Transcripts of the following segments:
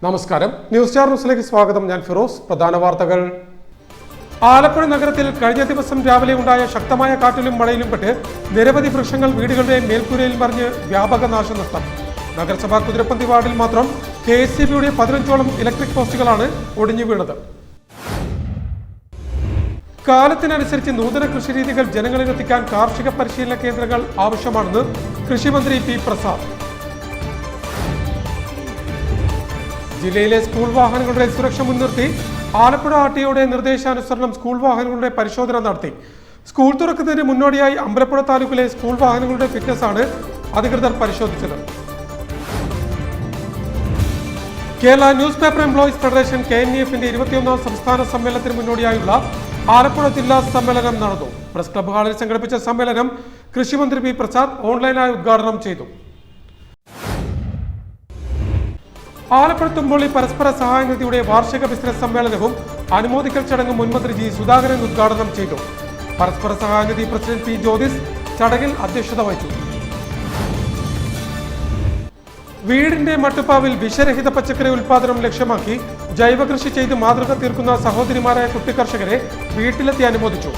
നമസ്കാരം, news star ന്യൂസിലേക്ക് സ്വാഗതം. ഞാൻ ഫിറോസ്. പ്രധാന വാർത്തകൾ. ആലപ്പുഴ നഗരത്തിൽ കഴിഞ്ഞ ദിവസം രാവിലെ ഉണ്ടായ ശക്തമായ കാറ്റിലും മഴയിലും പെട്ട് നിരവധി വൃക്ഷങ്ങൾ വീടുകളുടെ മേൽക്കൂരയിൽ മറിഞ്ഞ് വ്യാപക നാശനഷ്ടം. നഗരസഭാ കുതിരപ്പന്തി വാർഡിൽ മാത്രം KSEBയുടെ 15ഓളം ഇലക്ട്രിക് പോസ്റ്റുകളാണ് ഒടിഞ്ഞു വീണത്. കാലത്തിനനുസരിച്ച് നൂതന കൃഷിരീതികൾ ജനങ്ങളിലെത്തിക്കാൻ കാർഷിക പരിശീലന കേന്ദ്രങ്ങൾ ആവശ്യമാണെന്ന് കൃഷിമന്ത്രി P. പ്രസാദ്. ജില്ലയിലെ സ്കൂൾ വാഹനങ്ങളുടെ സുരക്ഷ മുൻനിർത്തി ആലപ്പുഴ RTOയുടെ നിർദ്ദേശാനുസരണം സ്കൂൾ വാഹനങ്ങളുടെ പരിശോധന നടത്തി. സ്കൂൾ തുറക്കുന്നതിന് മുന്നോടിയായി അമ്പലപ്പുഴ താലൂക്കിലെ സ്കൂൾ വാഹനങ്ങളുടെ ഫിറ്റ്നസ് ആണ് അധികൃതർ പരിശോധിച്ചത്. Kerala newspaper employees federation KNEFന്റെ 21ാം സംസ്ഥാന സമ്മേളനത്തിന് മുന്നോടിയായുള്ള ആലപ്പുഴ ജില്ലാ സമ്മേളനം നടന്നു. പ്രസ് ക്ലബ് ഹാളിൽ സംഘടിപ്പിച്ച സമ്മേളനം കൃഷിമന്ത്രി P. പ്രസാദ് ഓൺലൈനായി ഉദ്ഘാടനം ചെയ്തു. ആലപ്പുഴ തുമ്പോളി പരസ്പര സഹായ നിധിയുടെ വാർഷിക ബിസിനസ് സമ്മേളനവും അനുമോദിക്കൽ ചടങ്ങും മുൻമന്ത്രി G. സുധാകരൻ ഉദ്ഘാടനം ചെയ്തു. പരസ്പര സഹായ നിധി പ്രസിഡന്റ് P. ജ്യോതിസ് ചടങ്ങിൽ അധ്യക്ഷത വഹിച്ചു. വീടിന്റെ മട്ടുപ്പാവിൽ വിഷരഹിത പച്ചക്കറി ഉൽപാദനം ലക്ഷ്യമാക്കി ജൈവ കൃഷി ചെയ്ത് മാതൃക തീർക്കുന്ന സഹോദരിമാരായ കുട്ടിക്കർഷകരെ വീട്ടിലെത്തി അനുമോദിച്ചു.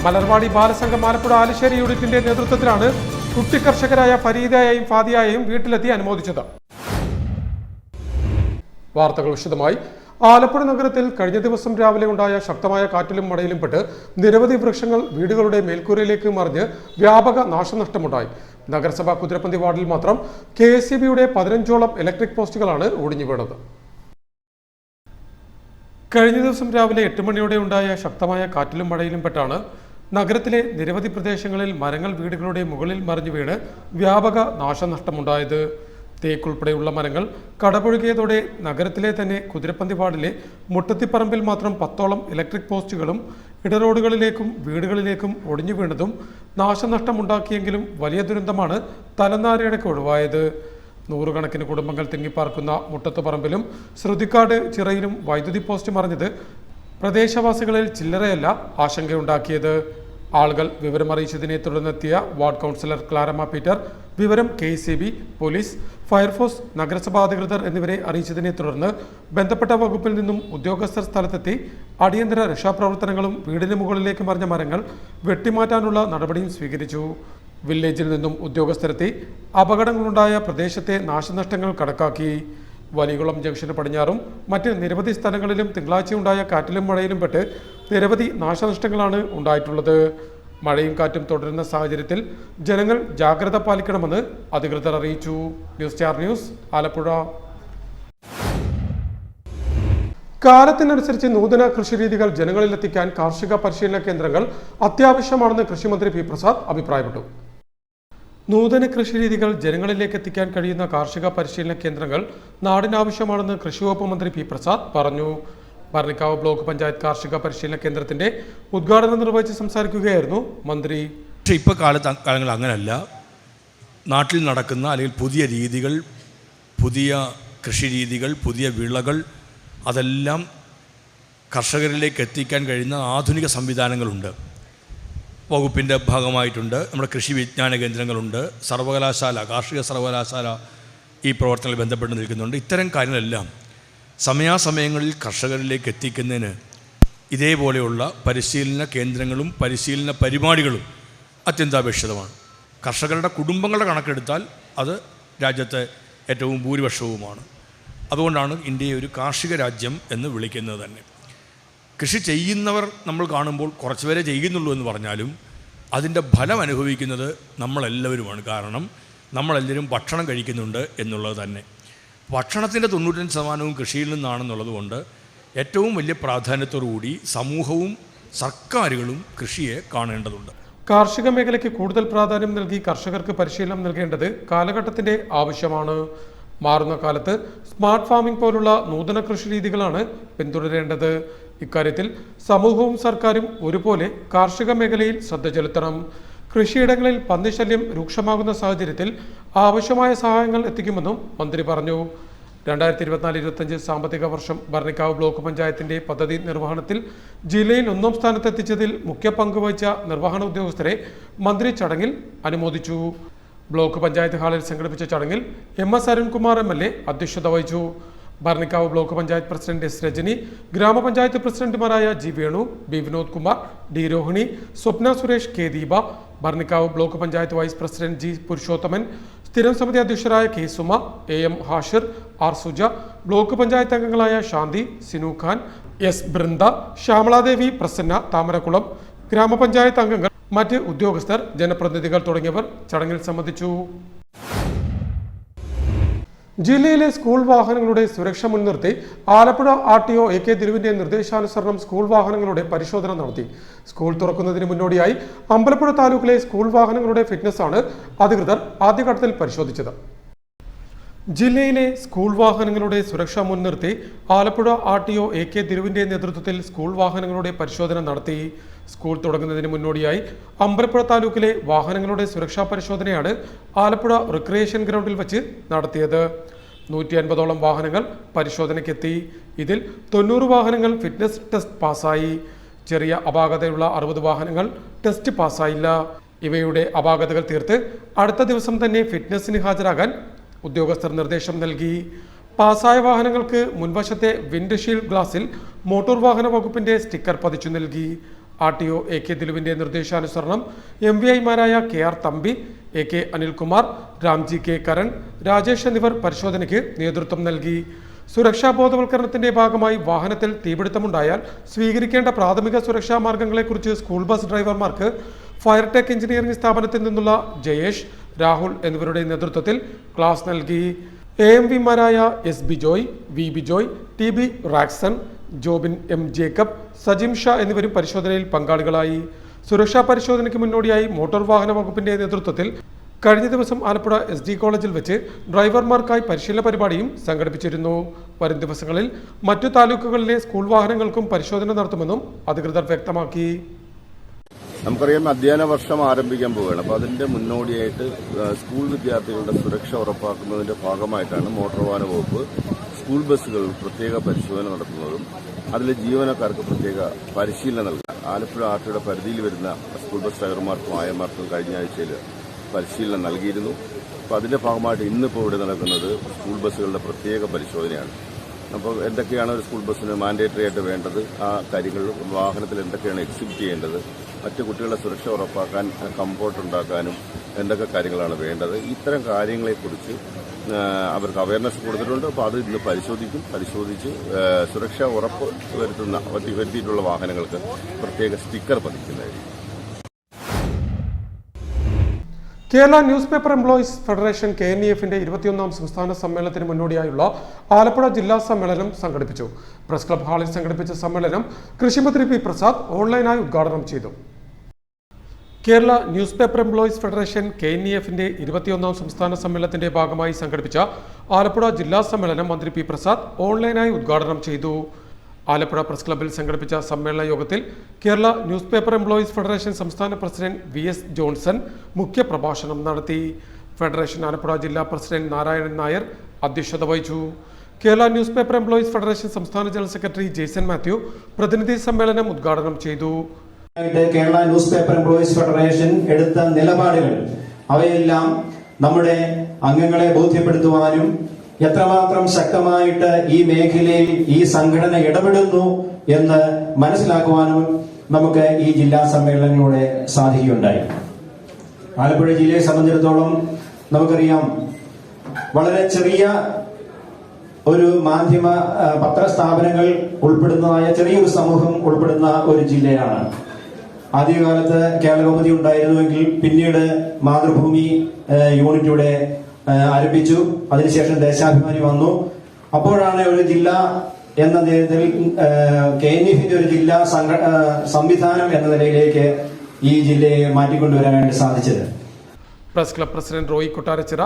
മലർവാടി ബാലസംഘം ആലപ്പുഴ ആലിശ്ശേരി യൂണിറ്റിന്റെ നേതൃത്വത്തിലാണ് കുട്ടിക്കർഷകരായ ഫരീദയെയും ഫാദിയയെയും വീട്ടിലെത്തി അനുമോദിച്ചത്. വാർത്തകൾ വിശദമായി. ആലപ്പുഴ നഗരത്തിൽ കഴിഞ്ഞ ദിവസം രാവിലെ ഉണ്ടായ ശക്തമായ കാറ്റിലും മഴയിലും പെട്ട് നിരവധി വൃക്ഷങ്ങൾ വീടുകളുടെ മേൽക്കൂരയിലേക്ക് മറിഞ്ഞ് വ്യാപക നാശനഷ്ടമുണ്ടായി. നഗരസഭാ കുതിരപ്പന്തി വാർഡിൽ മാത്രം KSEBയുടെ 15ഓളം ഇലക്ട്രിക് പോസ്റ്റുകളാണ് ഒടിഞ്ഞു വീണത്. കഴിഞ്ഞ ദിവസം രാവിലെ 8 മണിയോടെ ഉണ്ടായ ശക്തമായ കാറ്റിലും മഴയിലും പെട്ടാണ് നഗരത്തിലെ നിരവധി പ്രദേശങ്ങളിൽ മരങ്ങൾ വീടുകളുടെ മുകളിൽ മറിഞ്ഞു വീണ് വ്യാപക നാശനഷ്ടമുണ്ടായത്. തേക്കുൾപ്പെടെയുള്ള മരങ്ങൾ കടപുഴകിയതോടെ നഗരത്തിലെ തന്നെ കുതിരപ്പന്തി വാർഡിലെ മുട്ടത്തിപ്പറമ്പിൽ മാത്രം 10ഓളം ഇലക്ട്രിക് പോസ്റ്റുകളും ഇടറോഡുകളിലേക്കും വീടുകളിലേക്കും ഒടിഞ്ഞു വീണതും നാശനഷ്ടമുണ്ടാക്കിയെങ്കിലും വലിയ ദുരന്തമാണ് തലനാരിഴയ്ക്ക് ഒഴിവായത്. നൂറുകണക്കിന് കുടുംബങ്ങൾ തിങ്ങിപ്പാർക്കുന്ന മുട്ടത്തുപറമ്പിലും ശ്രുതിക്കാട് ചിറയിലും വൈദ്യുതി പോസ്റ്റ് മറിഞ്ഞത് പ്രദേശവാസികളിൽ ചില്ലറയല്ല ആശങ്കയുണ്ടാക്കിയത്. ആളുകൾ വിവരമറിയിച്ചതിനെ തുടർന്നെത്തിയ വാർഡ് കൗൺസിലർ ക്ലാരമ്മ പീറ്റർ വിവരം KSEB, പോലീസ്, ഫയർഫോഴ്സ്, നഗരസഭാ അധികൃതർ എന്നിവരെ അറിയിച്ചതിനെ തുടർന്ന് ബന്ധപ്പെട്ട വകുപ്പിൽ നിന്നും ഉദ്യോഗസ്ഥർ സ്ഥലത്തെത്തി അടിയന്തര രക്ഷാപ്രവർത്തനങ്ങളും വീടിന് മുകളിലേക്ക് മറിഞ്ഞ മരങ്ങൾ വെട്ടിമാറ്റാനുള്ള നടപടിയും സ്വീകരിച്ചു. വില്ലേജിൽ നിന്നും ഉദ്യോഗസ്ഥരെത്തി അപകടങ്ങളുണ്ടായ പ്രദേശത്തെ നാശനഷ്ടങ്ങൾ കണക്കാക്കി. വലികുളം ജംഗ്ഷന് പടിഞ്ഞാറും മറ്റ് നിരവധി സ്ഥലങ്ങളിലും തിങ്കളാഴ്ചയുണ്ടായ കാറ്റിലും മഴയിലും പെട്ട് നിരവധി നാശനഷ്ടങ്ങളാണ് ഉണ്ടായിട്ടുള്ളത്. മഴയും കാറ്റും തുടരുന്ന സാഹചര്യത്തിൽ ജനങ്ങൾ ജാഗ്രത പാലിക്കണമെന്ന് അധികൃതർ അറിയിച്ചു. News star news, Alappuzha. കാലത്തിനനുസരിച്ച് നൂതന കൃഷിരീതികൾ ജനങ്ങളിലെത്തിക്കാൻ കാർഷിക പരിശീലന കേന്ദ്രങ്ങൾ അത്യാവശ്യമാണെന്ന് കൃഷിമന്ത്രി P. പ്രസാദ് അഭിപ്രായപ്പെട്ടു. നൂതന കൃഷിരീതികൾ ജനങ്ങളിലേക്ക് എത്തിക്കാൻ കഴിയുന്ന കാർഷിക പരിശീലന കേന്ദ്രങ്ങൾ നാടിനാവശ്യമാണെന്ന് കൃഷിവകുപ്പ് മന്ത്രി P. പ്രസാദ് പറഞ്ഞു. ഭരണിക്കാവ് ബ്ലോക്ക് പഞ്ചായത്ത് കാർഷിക പരിശീലന കേന്ദ്രത്തിന്റെ ഉദ്ഘാടനം നിർവഹിച്ച് സംസാരിക്കുകയായിരുന്നു മന്ത്രി. പക്ഷേ ഇപ്പോൾ കാലങ്ങൾ അങ്ങനെയല്ല. നാട്ടിൽ നടക്കുന്ന അല്ലെങ്കിൽ പുതിയ രീതികൾ, പുതിയ കൃഷിരീതികൾ, പുതിയ വിളകൾ അതെല്ലാം കർഷകരിലേക്ക് എത്തിക്കാൻ കഴിയുന്ന ആധുനിക സംവിധാനങ്ങളുണ്ട്. വകുപ്പിൻ്റെ ഭാഗമായിട്ടുണ്ട്. നമ്മുടെ കൃഷി വിജ്ഞാന കേന്ദ്രങ്ങളുണ്ട്. സർവകലാശാല, കാർഷിക സർവകലാശാല ഈ പ്രവർത്തനങ്ങളിൽ ബന്ധപ്പെട്ട് നിൽക്കുന്നുണ്ട്. ഇത്തരം കാര്യങ്ങളെല്ലാം സമയാസമയങ്ങളിൽ കർഷകരിലേക്ക് എത്തിക്കുന്നതിന് ഇതേപോലെയുള്ള പരിശീലന കേന്ദ്രങ്ങളും പരിശീലന പരിപാടികളും അത്യന്താപേക്ഷിതമാണ്. കർഷകരുടെ കുടുംബങ്ങളുടെ കണക്കെടുത്താൽ അത് രാജ്യത്തെ ഏറ്റവും ഭൂരിപക്ഷവുമാണ്. അതുകൊണ്ടാണ് ഇന്ത്യയെ ഒരു കാർഷിക രാജ്യം എന്ന് വിളിക്കുന്നത് തന്നെ. കൃഷി ചെയ്യുന്നവർ നമ്മൾ കാണുമ്പോൾ കുറച്ചുപേരെ ചെയ്യുന്നുള്ളൂ എന്ന് പറഞ്ഞാലും അതിൻ്റെ ഫലം അനുഭവിക്കുന്നത് നമ്മളെല്ലാവരുമാണ്. കാരണം നമ്മളെല്ലാവരും ഭക്ഷണം കഴിക്കുന്നുണ്ട് എന്നുള്ളത് തന്നെ. ഭക്ഷണത്തിൻ്റെ 95% കൃഷിയിൽ നിന്നാണെന്നുള്ളത് കൊണ്ട് ഏറ്റവും വലിയ പ്രാധാന്യത്തോടുകൂടി സമൂഹവും സർക്കാരുകളും കൃഷിയെ കാണേണ്ടതുണ്ട്. കാർഷിക മേഖലയ്ക്ക് കൂടുതൽ പ്രാധാന്യം നൽകി കർഷകർക്ക് പരിശീലനം നൽകേണ്ടത് കാലഘട്ടത്തിന്റെ ആവശ്യമാണ്. മാറുന്ന കാലത്ത് സ്മാർട്ട് ഫാമിംഗ് പോലുള്ള നൂതന കൃഷി രീതികളാണ് പിന്തുടരേണ്ടത്. ഇക്കാര്യത്തിൽ സമൂഹവും സർക്കാരും ഒരുപോലെ കാർഷിക മേഖലയിൽ ശ്രദ്ധ ചെലുത്തണം. കൃഷിയിടങ്ങളിൽ പന്നിശല്യം രൂക്ഷമാകുന്ന സാഹചര്യത്തിൽ ആവശ്യമായ സഹായങ്ങൾ എത്തിക്കുമെന്നും മന്ത്രി പറഞ്ഞു. 2024-25 സാമ്പത്തിക വർഷം ഭരണിക്കാവ് ബ്ലോക്ക് പഞ്ചായത്തിന്റെ പദ്ധതി നിർവഹണത്തിൽ ജില്ലയിൽ 1ാം സ്ഥാനത്തെത്തിച്ചതിൽ മുഖ്യ പങ്കുവഹിച്ച നിർവഹണ ഉദ്യോഗസ്ഥരെ മന്ത്രി ചടങ്ങിൽ അനുമോദിച്ചു. ബ്ലോക്ക് പഞ്ചായത്ത് ഹാളിൽ സംഘടിപ്പിച്ച ചടങ്ങിൽ MS അരുൺകുമാർ MLA അധ്യക്ഷത വഹിച്ചു. Bharanikkavu block panchayat president S Rajani, grama panchayat പ്രസിഡന്റുമാരായ G Venu, B Vinod Kumar, D Rohini, Swapna Suresh, K Deepa, Bharanikkavu block panchayat vice president G Purushothaman, സ്ഥിരം സമിതി അധ്യക്ഷരായ K Suma, A M Hashir, R Suja, block panchayat അംഗങ്ങളായ ശാന്തി, സിനു ഖാൻ, എസ് ബൃന്ദ, ശ്യാമളാദേവി, പ്രസന്ന, താമരക്കുളം, ഗ്രാമപഞ്ചായത്ത് അംഗങ്ങൾ, മറ്റ് ഉദ്യോഗസ്ഥർ, ജനപ്രതിനിധികൾ തുടങ്ങിയവർ ചടങ്ങിൽ സംബന്ധിച്ചു. ജില്ലയിലെ സ്കൂൾ വാഹനങ്ങളുടെ സുരക്ഷ മുൻനിർത്തി ആലപ്പുഴ RTO AK ദിലുവിന്റെ നിർദ്ദേശാനുസരണം സ്കൂൾ വാഹനങ്ങളുടെ പരിശോധന നടത്തി. സ്കൂൾ തുറക്കുന്നതിന് മുന്നോടിയായി അമ്പലപ്പുഴ താലൂക്കിലെ സ്കൂൾ വാഹനങ്ങളുടെ ഫിറ്റ്നസാണ് അധികൃതർ ആദ്യഘട്ടത്തിൽ പരിശോധിച്ചത്. ജില്ലയിലെ സ്കൂൾ വാഹനങ്ങളുടെ സുരക്ഷ മുൻനിർത്തി ആലപ്പുഴ RTO AK ദിലുവിന്റെ നേതൃത്വത്തിൽ സ്കൂൾ വാഹനങ്ങളുടെ പരിശോധന നടത്തി. സ്കൂൾ തുടങ്ങുന്നതിന് മുന്നോടിയായി അമ്പലപ്പുഴ താലൂക്കിലെ വാഹനങ്ങളുടെ സുരക്ഷാ പരിശോധനയാണ് ആലപ്പുഴ റിക്രിയേഷൻ ഗ്രൗണ്ടിൽ വെച്ച് നടത്തിയത്. 150ഓളം വാഹനങ്ങൾ പരിശോധനയ്ക്കെത്തി. ഇതിൽ 90 വാഹനങ്ങൾ ഫിറ്റ്നസ് ടെസ്റ്റ് പാസ്സായി. ചെറിയ അപാകതയുള്ള 60 വാഹനങ്ങൾ ടെസ്റ്റ് പാസ്സായില്ല. ഇവയുടെ അപാകതകൾ തീർത്ത് അടുത്ത ദിവസം തന്നെ ഫിറ്റ്നസിന് ഹാജരാകാൻ ഉദ്യോഗസ്ഥർ നിർദ്ദേശം നൽകി. പാസ്സായ വാഹനങ്ങൾക്ക് മുൻവശത്തെ വിൻഡ്ഷീൽഡ് ഗ്ലാസിൽ മോട്ടോർ വാഹന വകുപ്പിന്റെ സ്റ്റിക്കർ പതിച്ചു നൽകി. RTO AK ദിലുവിന്റെ നിർദ്ദേശാനുസരണം MVIമാരായ KR Thampi, AK Anilkumar, Ramji K Karan, Rajesh എന്നിവർ പരിശോധനയ്ക്ക് നേതൃത്വം നൽകി. സുരക്ഷാ ബോധവൽക്കരണത്തിന്റെ ഭാഗമായി വാഹനത്തിൽ തീപിടുത്തമുണ്ടായാൽ സ്വീകരിക്കേണ്ട പ്രാഥമിക സുരക്ഷാ മാർഗങ്ങളെക്കുറിച്ച് സ്കൂൾ ബസ് ഡ്രൈവർമാർക്ക് ഫയർടെക് എഞ്ചിനീയറിംഗ് സ്ഥാപനത്തിൽ നിന്നുള്ള ജയേഷ്, രാഹുൽ എന്നിവരുടെ നേതൃത്വത്തിൽ ക്ലാസ് നൽകി. AMVമാരായ S Bijoy, V Bijoy, TB Raxon, Jobin M Jacob, Sajim Shah എന്നിവരും പരിശോധനയിൽ പങ്കാളികളായി. സുരക്ഷാ പരിശോധനയ്ക്ക് മുന്നോടിയായി മോട്ടോർ വാഹന വകുപ്പിന്റെ നേതൃത്വത്തിൽ കഴിഞ്ഞ ദിവസം ആലപ്പുഴ SD കോളേജിൽ വെച്ച് ഡ്രൈവർമാർക്കായി പരിശീലന പരിപാടിയും സംഘടിപ്പിച്ചിരുന്നു. വരും ദിവസങ്ങളിൽ മറ്റു താലൂക്കുകളിലെ സ്കൂൾ വാഹനങ്ങൾക്കും പരിശോധന നടത്തുമെന്നും അധികൃതർ വ്യക്തമാക്കി. നമുക്കറിയാം, അധ്യയന വർഷം ആരംഭിക്കാൻ പോവുകയാണ്. അപ്പോൾ അതിന്റെ മുന്നോടിയായിട്ട് സ്കൂൾ വിദ്യാർത്ഥികളുടെ സുരക്ഷ ഉറപ്പാക്കുന്നതിന്റെ ഭാഗമായിട്ടാണ് മോട്ടോർ വാഹന വകുപ്പ് സ്കൂൾ ബസ്സുകളിൽ പ്രത്യേക പരിശോധന നടത്തുന്നതും അതിൽ ജീവനക്കാർക്ക് പ്രത്യേക പരിശീലനം നൽകുക. ആലപ്പുഴ RTOയുടെ പരിധിയിൽ വരുന്ന സ്കൂൾ ബസ് ഡ്രൈവർമാർക്കും ആയമാർക്കും കഴിഞ്ഞ ആഴ്ചയിൽ പരിശീലനം നൽകിയിരുന്നു. അപ്പോൾ അതിന്റെ ഭാഗമായിട്ട് ഇന്നിപ്പോൾ ഇവിടെ നടക്കുന്നത് സ്കൂൾ ബസ്സുകളുടെ പ്രത്യേക പരിശോധനയാണ്. അപ്പോൾ എന്തൊക്കെയാണ് ഒരു സ്കൂൾ ബസ്സിന് മാൻഡേറ്ററി ആയിട്ട് വേണ്ടത്, ആ കാര്യങ്ങൾ വാഹനത്തിൽ എന്തൊക്കെയാണ് എക്സിബിറ്റ് ചെയ്യേണ്ടത്, മറ്റു കുട്ടികളുടെ സുരക്ഷ ഉറപ്പാക്കാൻ കംഫോർട്ട് ഉണ്ടാക്കാനും എന്തൊക്കെ കാര്യങ്ങളാണ് വേണ്ടത്, ഇത്തരം കാര്യങ്ങളെക്കുറിച്ച് അവർക്ക് അവയർനെസ് കൊടുത്തിട്ടുണ്ട്. അപ്പോൾ അത് ഇന്ന് പരിശോധിച്ച് സുരക്ഷ ഉറപ്പ് വരുത്തിയിട്ടുള്ള വാഹനങ്ങൾക്ക് പ്രത്യേക സ്റ്റിക്കർ പതിക്കുന്നതായിരിക്കും. Kerala newspaper employees federation KNEFന്റെ 21ാം സംസ്ഥാന സമ്മേളനത്തിന് മുന്നോടിയായുള്ള ആലപ്പുഴ ജില്ലാ സമ്മേളനം സംഘടിപ്പിച്ചു. പ്രസ് ക്ലബ് ഹാളിൽ സംഘടിപ്പിച്ച സമ്മേളനം കൃഷിമന്ത്രി P പ്രസാദ് ഓൺലൈനായി ഉദ്ഘാടനം ചെയ്തു. Kerala newspaper employees federation KNEFന്റെ 21ാം സംസ്ഥാന സമ്മേളനത്തിന്റെ ഭാഗമായി സംഘടിപ്പിച്ച ആലപ്പുഴ ജില്ലാ സമ്മേളനം മന്ത്രി P പ്രസാദ് ഓൺലൈനായി ഉദ്ഘാടനം ചെയ്തു. ആലപ്പുഴ പ്രസ് ക്ലബ്ബിൽ സംഘടിപ്പിച്ച സമ്മേളന യോഗത്തിൽ Kerala newspaper employees federation സംസ്ഥാന പ്രസിഡന്റ് VS ജോൺസൺ മുഖ്യപ്രഭാഷണം നടത്തി. ഫെഡറേഷൻ ആലപ്പുഴ ജില്ലാ പ്രസിഡന്റ് നാരായണൻ നായർ അധ്യക്ഷത വഹിച്ചു. Kerala newspaper employees federation സംസ്ഥാന ജനറൽ സെക്രട്ടറി ജെയ്സൺ മാത്യു പ്രതിനിധി സമ്മേളനം ഉദ്ഘാടനം ചെയ്തു. Kerala newspaper employees federation എടുത്ത നിലപാടുകൾ അവയെല്ലാം നമ്മുടെ അംഗങ്ങളെ ബോധ്യപ്പെടുത്തുവാനും എത്രമാത്രം ശക്തമായിട്ട് ഈ മേഖലയിൽ ഈ സംഘടന ഇടപെടുന്നു എന്ന് മനസ്സിലാക്കുവാനും നമുക്ക് ഈ ജില്ലാ സമ്മേളനങ്ങളിലൂടെ സാധിക്കുകയുണ്ടായി. ആലപ്പുഴ ജില്ലയെ സംബന്ധിച്ചിടത്തോളം നമുക്കറിയാം, വളരെ ചെറിയ ഒരു മാധ്യമ പത്രസ്ഥാപനങ്ങൾ ഉൾപ്പെടുന്നതായ ചെറിയൊരു സമൂഹം ഉൾപ്പെടുന്ന ഒരു ജില്ലയാണ്. ആദ്യകാലത്ത് കേരളകൗമുദി ഉണ്ടായിരുന്നുവെങ്കിൽ പിന്നീട് മാതൃഭൂമി യൂണിറ്റ് ഇവിടെ ആരംഭിച്ചു. അതിനുശേഷം ദേശാഭിമാനി വന്നു. അപ്പോഴാണ് ഒരു ജില്ല എന്ന നിലയിൽ KNEFന്റെ ഒരു ജില്ലാ സംവിധാനം എന്ന നിലയിലേക്ക് ഈ ജില്ലയെ മാറ്റിക്കൊണ്ടുവരാനായിട്ട് സാധിച്ചത്. Press club president Roy Kottarachira,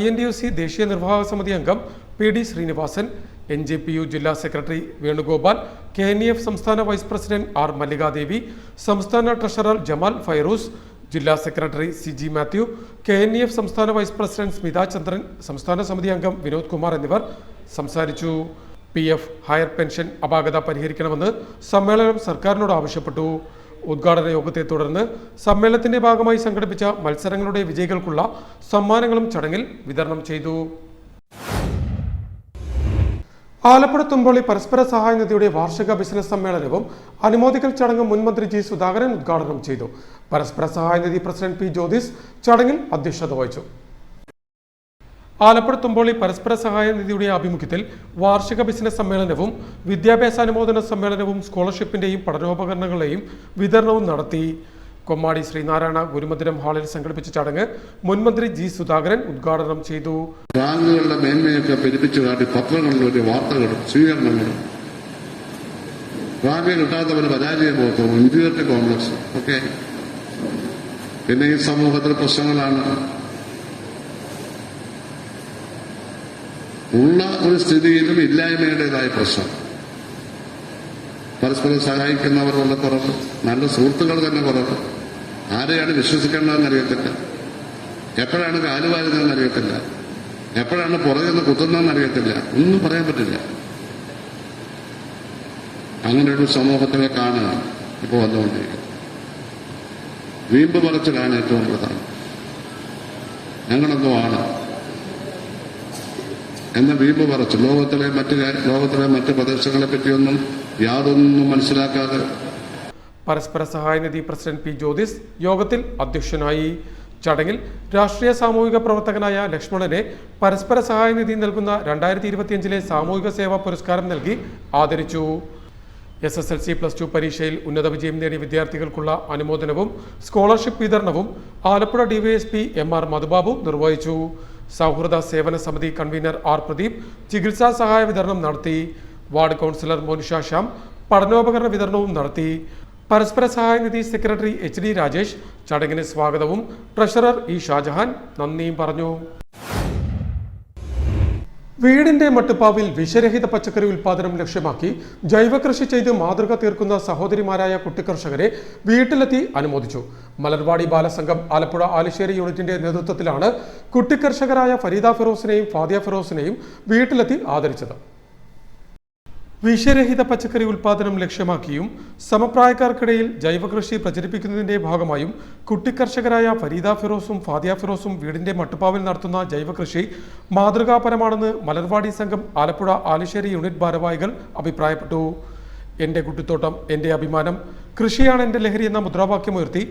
INTUC ദേശീയ നിർവാഹക സമിതി അംഗം PD ശ്രീനിവാസൻ, NJPU ജില്ലാ സെക്രട്ടറി വേണുഗോപാൽ, KNEF സംസ്ഥാന വൈസ് പ്രസിഡന്റ് R മല്ലികാദേവി, സംസ്ഥാന ട്രഷറർ ജമാൽ ഫൈറൂസ്, ജില്ലാ സെക്രട്ടറി CG മാത്യു, KNEF സംസ്ഥാന വൈസ് പ്രസിഡന്റ് സ്മിത ചന്ദ്രൻ, സംസ്ഥാന സമിതി അംഗം വിനോദ് കുമാർ എന്നിവർ സംസാരിച്ചു. PF ഹയർ പെൻഷൻ അപാകത പരിഹരിക്കണമെന്ന് സമ്മേളനം സർക്കാരിനോട് ആവശ്യപ്പെട്ടു. ഉദ്ഘാടന യോഗത്തെ തുടർന്ന് സമ്മേളനത്തിന്റെ ഭാഗമായി സംഘടിപ്പിച്ച മത്സരങ്ങളുടെ വിജയികൾക്കുള്ള സമ്മാനങ്ങളും ചടങ്ങിൽ വിതരണം ചെയ്തു. ആലപ്പുഴ തുമ്പോളി പരസ്പര സഹായ നിധിയുടെ വാർഷിക ബിസിനസ് സമ്മേളനവും അനുമോദിക്കൽ ചടങ്ങും മുൻമന്ത്രി ജി സുധാകരൻ ഉദ്ഘാടനം ചെയ്തു. പരസ്പര സഹായ നിധി പ്രസിഡന്റ് പി ജ്യോതിസ് ചടങ്ങിൽ അധ്യക്ഷത വഹിച്ചു. ആലപ്പുഴ തുമ്പോളി പരസ്പര സഹായ നിധിയുടെ ആഭിമുഖ്യത്തിൽ വാർഷിക ബിസിനസ് സമ്മേളനവും വിദ്യാഭ്യാസ അനുമോദന സമ്മേളനവും സ്കോളർഷിപ്പിന്റെയും പഠനോപകരണങ്ങളുടെയും വിതരണവും നടത്തി. കൊമ്മാടി ശ്രീനാരായണ ഗുരുമന്ദിരം ഹാളിൽ സംഘടിപ്പിച്ച ചടങ്ങ് മുൻമന്ത്രി ജി സുധാകരൻ ഉദ്ഘാടനം ചെയ്തു. ബാങ്കുകളുടെ മേന്മയൊക്കെ പെരുപ്പിച്ചു കാട്ടി പത്രങ്ങളിലൊരു വാർത്തകളും സ്വീകരണങ്ങളും വാങ്ങി കിട്ടാത്തവന് പരാജയബോധവും ഇൻഫീരിയറിറ്റി കോംപ്ലക്സ് ഒക്കെ പിന്നെ ഈ സമൂഹത്തിലെ പ്രശ്നങ്ങളാണ് ഉള്ള ഒരു സ്ഥിതിയിലും ഇല്ലായ്മയുടേതായ പ്രശ്നം. പരസ്പരം സഹായിക്കുന്നവരുള്ള കുറവ്, നല്ല സുഹൃത്തുക്കൾ തന്നെ കുറവ്, ആരെയാണ് വിശ്വസിക്കേണ്ടതെന്ന് അറിയത്തില്ല, എപ്പോഴാണ് കാലുവാരുന്നതെന്ന് അറിയത്തില്ല, എപ്പോഴാണ് പുറകിൽ നിന്ന് കുത്തുന്നതെന്ന് അറിയത്തില്ല, ഒന്നും പറയാൻ പറ്റില്ല. അങ്ങനെയൊരു സമൂഹത്തിലേക്കാണ് ഇപ്പോൾ വന്നുകൊണ്ടിരിക്കുന്നത്. വീമ്പ് പറച്ചിലാണ് ഏറ്റവും പ്രധാനം. ഞങ്ങളെന്തോ ആണ് എന്ന വീമ്പ് പറച്ചു ലോകത്തിലെ മറ്റ് പ്രദേശങ്ങളെ പറ്റിയൊന്നും യാതൊന്നും മനസ്സിലാക്കാതെ. പരസ്പര സഹായ നിധി പ്രസിഡന്റ് പി ജ്യോതിസ് യോഗത്തിൽ അധ്യക്ഷനായി. ചടങ്ങിൽ രാഷ്ട്രീയ സാമൂഹിക പ്രവർത്തകനായ ലക്ഷ്മണനെ പരസ്പര സഹായ നിധി നൽകുന്ന 2025 സാമൂഹിക സേവാ പുരസ്കാരം നൽകി ആദരിച്ചു. SSLC +2 പരീക്ഷയിൽ ഉന്നത വിജയം നേടിയ വിദ്യാർത്ഥികൾക്കുള്ള അനുമോദനവും സ്കോളർഷിപ്പ് വിതരണവും ആലപ്പുഴ DYSP MR മധുബാബു നിർവഹിച്ചു. സൗഹൃദ സേവന സമിതി കൺവീനർ R പ്രദീപ് ചികിത്സാ സഹായ വിതരണം നടത്തി. വാർഡ് കൗൺസിലർ മോനിഷ ശ്യാം പഠനോപകരണ വിതരണവും നടത്തി. പരസ്പര സഹായ നിധി സെക്രട്ടറി HD രാജേഷ് ചടങ്ങിന് സ്വാഗതവും ട്രഷറർ E ഷാജഹാൻ നന്ദിയും പറഞ്ഞു. വീടിന്റെ മട്ടുപ്പാവിൽ വിഷരഹിത പച്ചക്കറി ഉൽപാദനം ലക്ഷ്യമാക്കി ജൈവ കൃഷി ചെയ്ത് മാതൃക തീർക്കുന്ന സഹോദരിമാരായ കുട്ടിക്കർഷകരെ വീട്ടിലെത്തി അനുമോദിച്ചു. മലർവാടി ബാലസംഘം ആലപ്പുഴ ആലിശ്ശേരി യൂണിറ്റിന്റെ നേതൃത്വത്തിലാണ് കുട്ടിക്കർഷകരായ ഫരീദ ഫിറോസിനെയും ഫാദിയ ഫിറോസിനെയും വീട്ടിലെത്തി ആദരിച്ചത്. വിഷരഹിത പച്ചക്കറി ഉൽപാദനം ലക്ഷ്യമാക്കിയും സമപ്രായക്കാർക്കിടയിൽ ജൈവകൃഷി പ്രചരിപ്പിക്കുന്നതിന്റെ ഭാഗമായും കുട്ടിക്കർഷകരായ ഫരീദ ഫിറോസും ഫാദിയ ഫിറോസും വീടിന്റെ മട്ടുപ്പാവിൽ നടത്തുന്ന ജൈവകൃഷി മാതൃകാപരമാണെന്ന് മലർവാടി സംഘം ആലപ്പുഴ ആലിശ്ശേരി യൂണിറ്റ് ഭാരവാഹികൾ അഭിപ്രായപ്പെട്ടു. എൻ്റെ കുട്ടിത്തോട്ടം എൻ്റെ അഭിമാനം, കൃഷിയാണ് എൻ്റെ ലഹരി എന്ന മുദ്രാവാക്യമുയർത്തി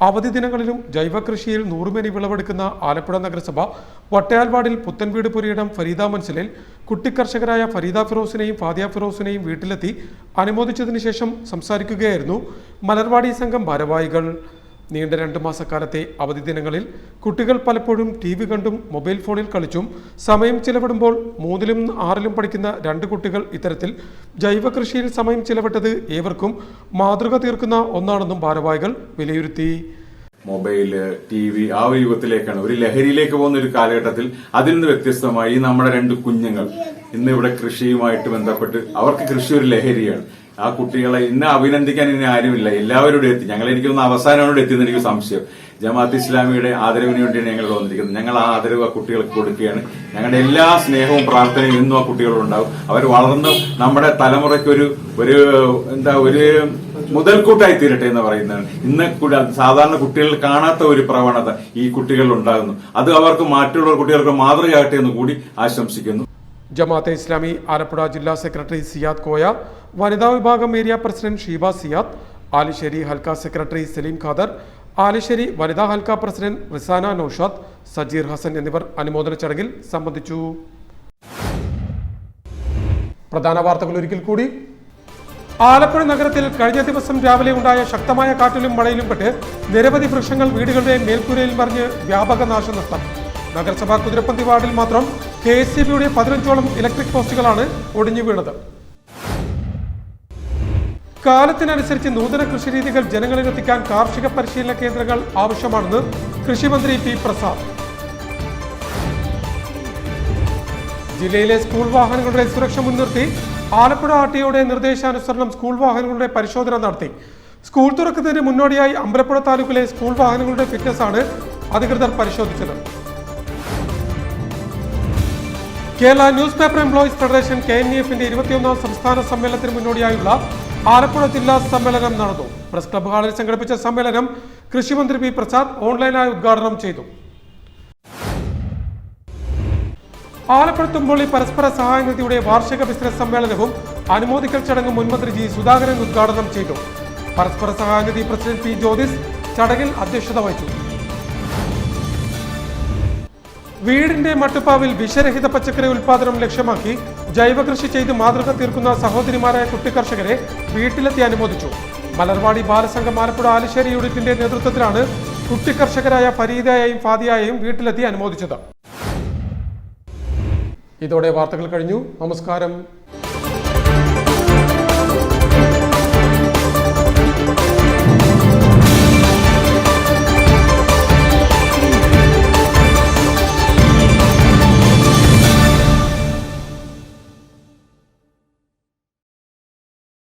അവധി ദിനങ്ങളിലും ജൈവ കൃഷിയിൽ 100 മേനി വിളവെടുക്കുന്ന ആലപ്പുഴ നഗരസഭ വട്ടയാൽ വാർഡിൽ പുത്തൻവീട് പുരയിടം ഫരീദ മൻസിലിൽ കുട്ടിക്കർഷകരായ ഫരീദ ഫിറോസിനെയും ഫാദിയ ഫിറോസിനെയും വീട്ടിലെത്തി അനുമോദിച്ചതിന് ശേഷം സംസാരിക്കുകയായിരുന്നു മലർവാടി സംഘം ഭാരവാഹികൾ. നീണ്ട 2 മാസക്കാലത്തെ അവധി ദിനങ്ങളിൽ കുട്ടികൾ പലപ്പോഴും TV കണ്ടും മൊബൈൽ ഫോണിൽ കളിച്ചും സമയം ചിലവിടുമ്പോൾ 3ലും 6ലും പഠിക്കുന്ന 2 കുട്ടികൾ ഇത്തരത്തിൽ ജൈവ കൃഷിയിൽ സമയം ചിലവിട്ടത് ഏവർക്കും മാതൃക തീർക്കുന്ന ഒന്നാണെന്നും ഭാരവാഹികൾ വിലയിരുത്തി. മൊബൈല്, TV ആ ഒരു യുഗത്തിലേക്കാണ്, ഒരു ലഹരിയിലേക്ക് പോകുന്ന ഒരു കാലഘട്ടത്തിൽ അതിൽ നിന്ന് വ്യത്യസ്തമായി നമ്മുടെ 2 കുഞ്ഞുങ്ങൾ ഇന്ന് ഇവിടെ കൃഷിയുമായിട്ട് ബന്ധപ്പെട്ട് അവർക്ക് കൃഷി ഒരു ലഹരിയാണ്. ആ കുട്ടികളെ ഇന്ന് അഭിനന്ദിക്കാൻ ഇനി ആരുമില്ല, എല്ലാവരോടും എത്തി. ഞങ്ങൾ എനിക്കൊന്ന് അവസാനോട് എത്തിയെന്ന് എനിക്ക് സംശയം. ജമാഅത്ത് ഇസ്ലാമിയുടെ ആദരവിന് വേണ്ടിയാണ് ഞങ്ങൾ വന്നിരിക്കുന്നത്. ഞങ്ങൾ ആ ആദരവ് ആ കുട്ടികൾക്ക് കൊടുക്കുകയാണ്. ഞങ്ങളുടെ എല്ലാ സ്നേഹവും പ്രാർത്ഥനയും എന്നും ആ കുട്ടികളുണ്ടാവും. അവർ വളർന്ന് നമ്മുടെ തലമുറയ്ക്ക് ഒരു മുതൽക്കൂട്ടായി തീരട്ടെ എന്ന് പറയുന്നതാണ്. ഇന്ന് സാധാരണ കുട്ടികൾ കാണാത്ത ഒരു പ്രവണത ഈ കുട്ടികളിൽ ഉണ്ടാകുന്നു. അത് അവർക്ക് മറ്റുള്ള കുട്ടികൾക്ക് മാതൃകയാകട്ടെ എന്ന് കൂടി ആശംസിക്കുന്നു. ജമാഅത്തെ ഇസ്ലാമി ആലപ്പുഴ ജില്ലാ സെക്രട്ടറി സിയാദ് കോയ, വനിതാ വിഭാഗം ഏരിയ പ്രസിഡന്റ് ഷീബ സിയാദ്, ആലിശ്ശേരി ഹൽക്ക സെക്രട്ടറി സലീം ഖാദർ, ആലിശ്ശേരി വനിതാ ഹൽക്ക പ്രസിഡന്റ് റിസാന നൌഷാദ്, സജീർ ഹസൻ എന്നിവർ അനുമോദന ചടങ്ങിൽ സംബന്ധിച്ചു. പ്രധാന വാർത്തകൾ ഒരിക്കൽ കൂടി. ആലപ്പുഴ നഗരത്തിൽ കഴിഞ്ഞ ദിവസം രാവിലെ ഉണ്ടായ ശക്തമായ കാറ്റിലും മഴയിലും പെട്ട് നിരവധി വൃക്ഷങ്ങൾ വീടുകളുടെ മേൽക്കൂരയിൽ മറിഞ്ഞ് വ്യാപക നാശനഷ്ടം. നഗരസഭാ കുതിരപ്പന്തി വാർഡിൽ മാത്രം KSCBയുടെ 15ഓളം ഇലക്ട്രിക് പോസ്റ്റുകളാണ് ഒടിഞ്ഞു വീണത്. കാലത്തിനനുസരിച്ച് നൂതന കൃഷിരീതികൾ ജനങ്ങളിലെത്തിക്കാൻ കാർഷിക പരിശീലന കേന്ദ്രങ്ങൾ ആവശ്യമാണെന്ന് കൃഷിമന്ത്രി P പ്രസാദ്. ജില്ലയിലെ സ്കൂൾ വാഹനങ്ങളുടെ സുരക്ഷ മുൻനിർത്തി ആലപ്പുഴ RTOയുടെ നിർദ്ദേശാനുസരണം സ്കൂൾ വാഹനങ്ങളുടെ പരിശോധന നടത്തി. സ്കൂൾ തുറക്കുന്നതിന് മുന്നോടിയായി അമ്പലപ്പുഴ താലൂക്കിലെ സ്കൂൾ വാഹനങ്ങളുടെ ഫിറ്റ്നസ് ആണ് അധികൃതർ പരിശോധിച്ചത്. Kerala newspaper employees federation KNEFന്റെ 21ാം സംസ്ഥാന സമ്മേളനത്തിന് മുന്നോടിയായുള്ള ആലപ്പുഴ ജില്ലാ സമ്മേളനം നടന്നു. പ്രസ് ക്ലബ് ഹാളിൽ സംഘടിപ്പിച്ച സമ്മേളനം കൃഷിമന്ത്രി P പ്രസാദ് ഓൺലൈനായി ഉദ്ഘാടനം ചെയ്തു. ആലപ്പുഴ തുമ്പോളി പരസ്പര സഹായനിധിയുടെ വാർഷിക ബിസിനസ് സമ്മേളനവും അനുമോദിക്കൽ ചടങ്ങും മുൻമന്ത്രി ജി സുധാകരൻ ഉദ്ഘാടനം ചെയ്തു. പരസ്പര സഹായനിധി പ്രസിഡന്റ് പി ജ്യോതിസ് ചടങ്ങിൽ അധ്യക്ഷത വഹിച്ചു. വീടിന്റെ മട്ടുപ്പാവിൽ വിഷരഹിത പച്ചക്കറി ഉൽപാദനം ലക്ഷ്യമാക്കി ജൈവ കൃഷി ചെയ്ത് മാതൃക തീർക്കുന്ന സഹോദരിമാരായ കുട്ടിക്കർഷകരെ വീട്ടിലെത്തി അനുമോദിച്ചു. മലർവാടി ബാലസംഘം ആലപ്പുഴ ആലിശ്ശേരി യൂണിറ്റിന്റെ നേതൃത്വത്തിലാണ് കുട്ടിക്കർഷകരായ ഫരീദയെയും ഫാദിയയെയും വീട്ടിലെത്തി അനുമോദിച്ചത്. ഇതോടെ വാർത്തകൾ കഴിഞ്ഞു. നമസ്കാരം.